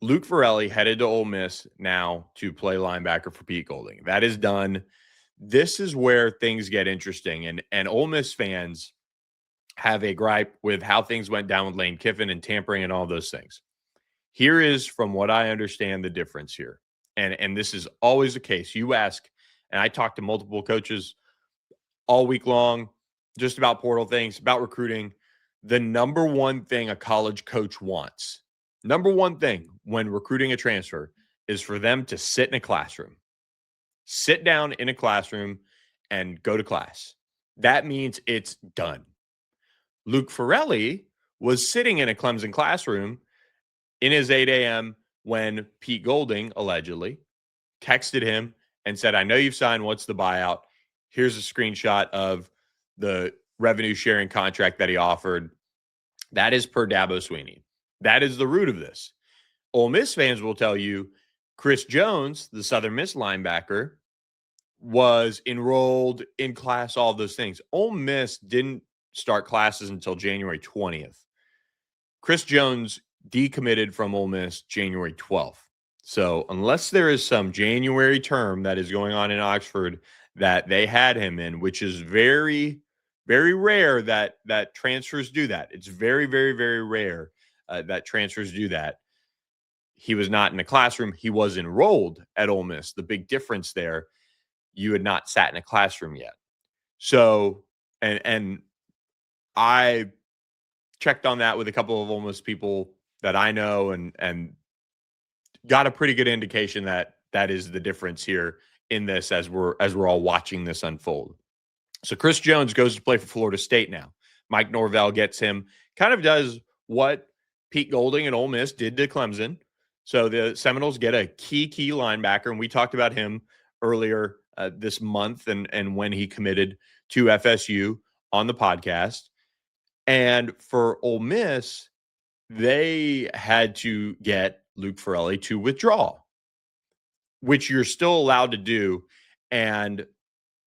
Luke Ferrelli headed to Ole Miss now to play linebacker for Pete Golding. That is done. This is where things get interesting. And Ole Miss fans have a gripe with how things went down with Lane Kiffin and tampering and all those things. Here is, from what I understand, the difference here. And this is always the case. You ask, and I talked to multiple coaches all week long, just about portal things, about recruiting. The number one thing a college coach wants, number one thing when recruiting a transfer, is for them to sit in a classroom. Sit down in a classroom and go to class. That means it's done. Luke Ferrelli was sitting in a Clemson classroom in his 8 a.m. when Pete Golding allegedly texted him and said, I know you've signed. What's the buyout? Here's a screenshot of the revenue sharing contract that he offered. That is per Dabo Swinney. That is the root of this. Ole Miss fans will tell you Chris Jones, the Southern Miss linebacker, was enrolled in class, all those things. Ole Miss didn't start classes until January 20th. Chris Jones decommitted from Ole Miss January 12th. So unless there is some January term that is going on in Oxford that they had him in, which is very, very rare that transfers do that. It's very, very, very rare that transfers do that. He was not in a classroom. He was enrolled at Ole Miss. The big difference there, you had not sat in a classroom yet. So, and I checked on that with a couple of Ole Miss people that I know and got a pretty good indication that that is the difference here in this as we're all watching this unfold. So Chris Jones goes to play for Florida State now. Mike Norvell gets him, kind of does what Pete Golding and Ole Miss did to Clemson. So the Seminoles get a key linebacker, and we talked about him earlier this month and when he committed to FSU on the podcast. And for Ole Miss, they had to get Luke Ferrelli to withdraw, which you're still allowed to do. And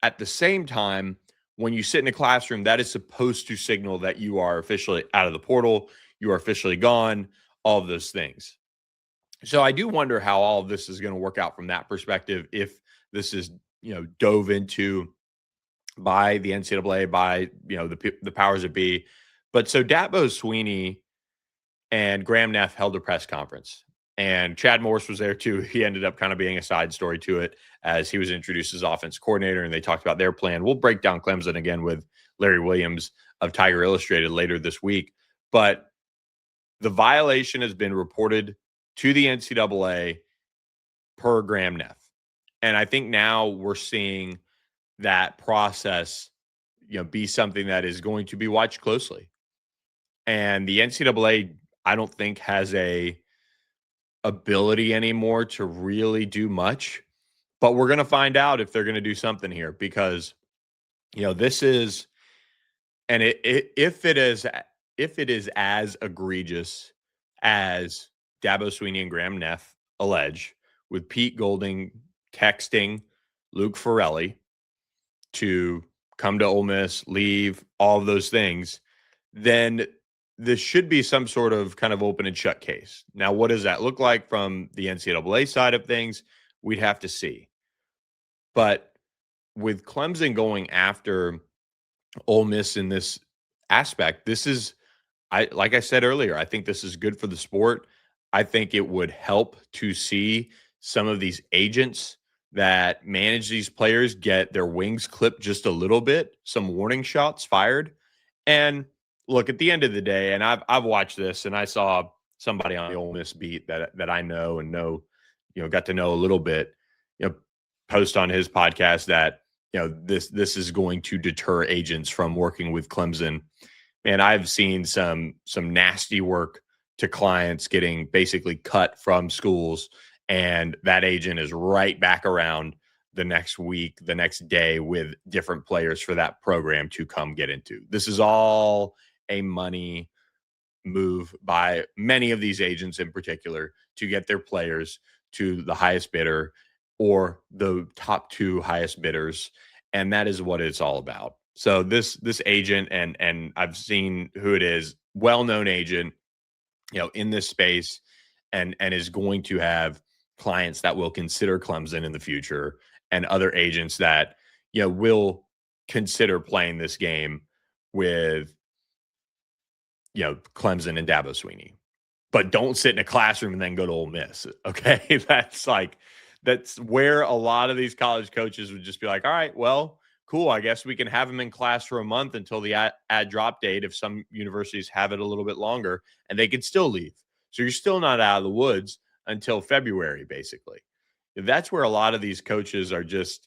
at the same time, when you sit in a classroom, that is supposed to signal that you are officially out of the portal, you are officially gone, all of those things. So I do wonder how all of this is going to work out from that perspective, if this is, dove into by the NCAA, by, the powers that be. But so Dabo Swinney and Graham Neff held a press conference, and Chad Morris was there too. He ended up kind of being a side story to it as he was introduced as offense coordinator, and they talked about their plan. We'll break down Clemson again with Larry Williams of Tiger Illustrated later this week. But the violation has been reported to the NCAA per Graham Neff. And I think now we're seeing that process, be something that is going to be watched closely. And the NCAA, I don't think, has a ability anymore to really do much. But we're going to find out if they're going to do something here, because, this is, and if it is as egregious as Dabo Swinney and Graham Neff allege, with Pete Golding texting Luke Ferrelli to come to Ole Miss, leave, all of those things, then this should be some sort of kind of open and shut case. Now, what does that look like from the NCAA side of things? We'd have to see. But with Clemson going after Ole Miss in this aspect, this is, like I said earlier, I think this is good for the sport. I think it would help to see some of these agents that manage these players get their wings clipped just a little bit, some warning shots fired. And look, at the end of the day, and I've watched this, and I saw somebody on the Ole Miss beat that I know and got to know a little bit, post on his podcast that, this is going to deter agents from working with Clemson. And I've seen some nasty work to clients getting basically cut from schools, and that agent is right back around the next week, the next day, with different players for that program to come get into. This is all a money move by many of these agents in particular to get their players to the highest bidder or the top two highest bidders. And that is what it's all about. So this agent, and I've seen who it is, well-known agent, in this space, and is going to have clients that will consider Clemson in the future and other agents that, will consider playing this game with, Clemson and Dabo Swinney. But don't sit in a classroom and then go to Ole Miss. Okay. That's where a lot of these college coaches would just be like, all right, well, cool. I guess we can have them in class for a month until the ad drop date. If some universities have it a little bit longer, and they can still leave. So you're still not out of the woods until February, basically. That's where a lot of these coaches are just,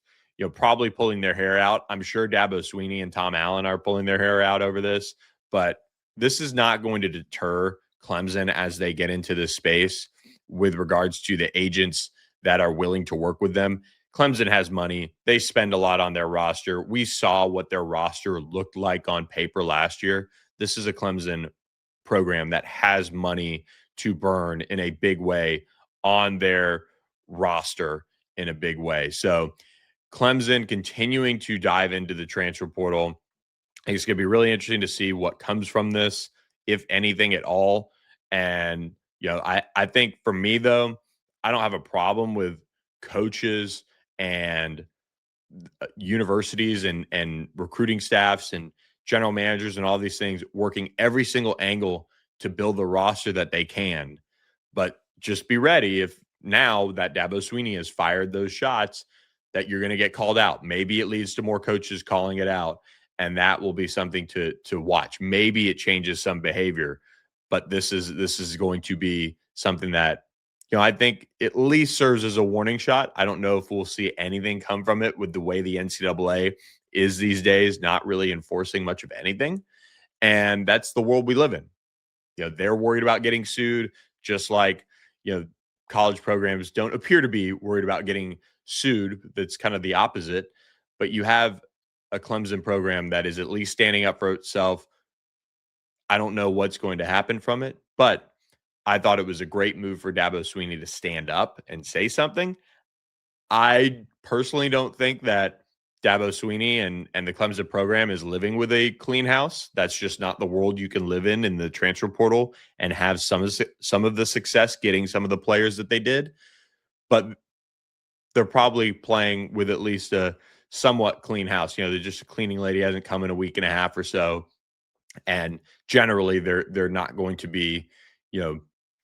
probably pulling their hair out. I'm sure Dabo Swinney and Tom Allen are pulling their hair out over this, but this is not going to deter Clemson as they get into this space with regards to the agents that are willing to work with them. Clemson has money. They spend a lot on their roster. We saw what their roster looked like on paper last year. This is a Clemson program that has money to burn in a big way on their roster in a big way. So Clemson continuing to dive into the transfer portal. I think it's going to be really interesting to see what comes from this, if anything at all. And, I think for me, though, I don't have a problem with coaches and universities and recruiting staffs and general managers and all these things working every single angle to build the roster that they can. But just be ready if now that Dabo Swinney has fired those shots that you're going to get called out. Maybe it leads to more coaches calling it out, and that will be something to watch. Maybe it changes some behavior, but this is going to be something that I think at least serves as a warning shot. I don't know if we'll see anything come from it with the way the NCAA is these days, not really enforcing much of anything. And that's the world we live in. They're worried about getting sued, just like, college programs don't appear to be worried about getting sued. That's kind of the opposite. But you have a Clemson program that is at least standing up for itself. I don't know what's going to happen from it, but I thought it was a great move for Dabo Swinney to stand up and say something. I personally don't think that Dabo Swinney and the Clemson program is living with a clean house. That's just not the world you can live in the transfer portal and have some of the success getting some of the players that they did. But they're probably playing with at least a somewhat clean house. They're just a cleaning lady hasn't come in a week and a half or so. And generally they're not going to be,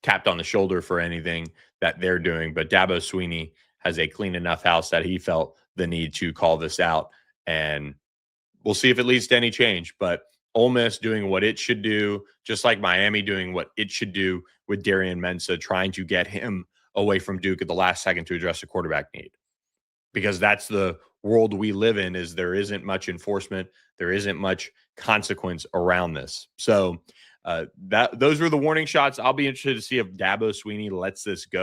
tapped on the shoulder for anything that they're doing. But Dabo Swinney has a clean enough house that he felt the need to call this out. And we'll see if it leads to any change. But Ole Miss doing what it should do, just like Miami doing what it should do with Darian Mensah, trying to get him away from Duke at the last second to address a quarterback need. Because that's the world we live in, is there isn't much enforcement. There isn't much consequence around this. So those were the warning shots. I'll be interested to see if Dabo Swinney lets this go.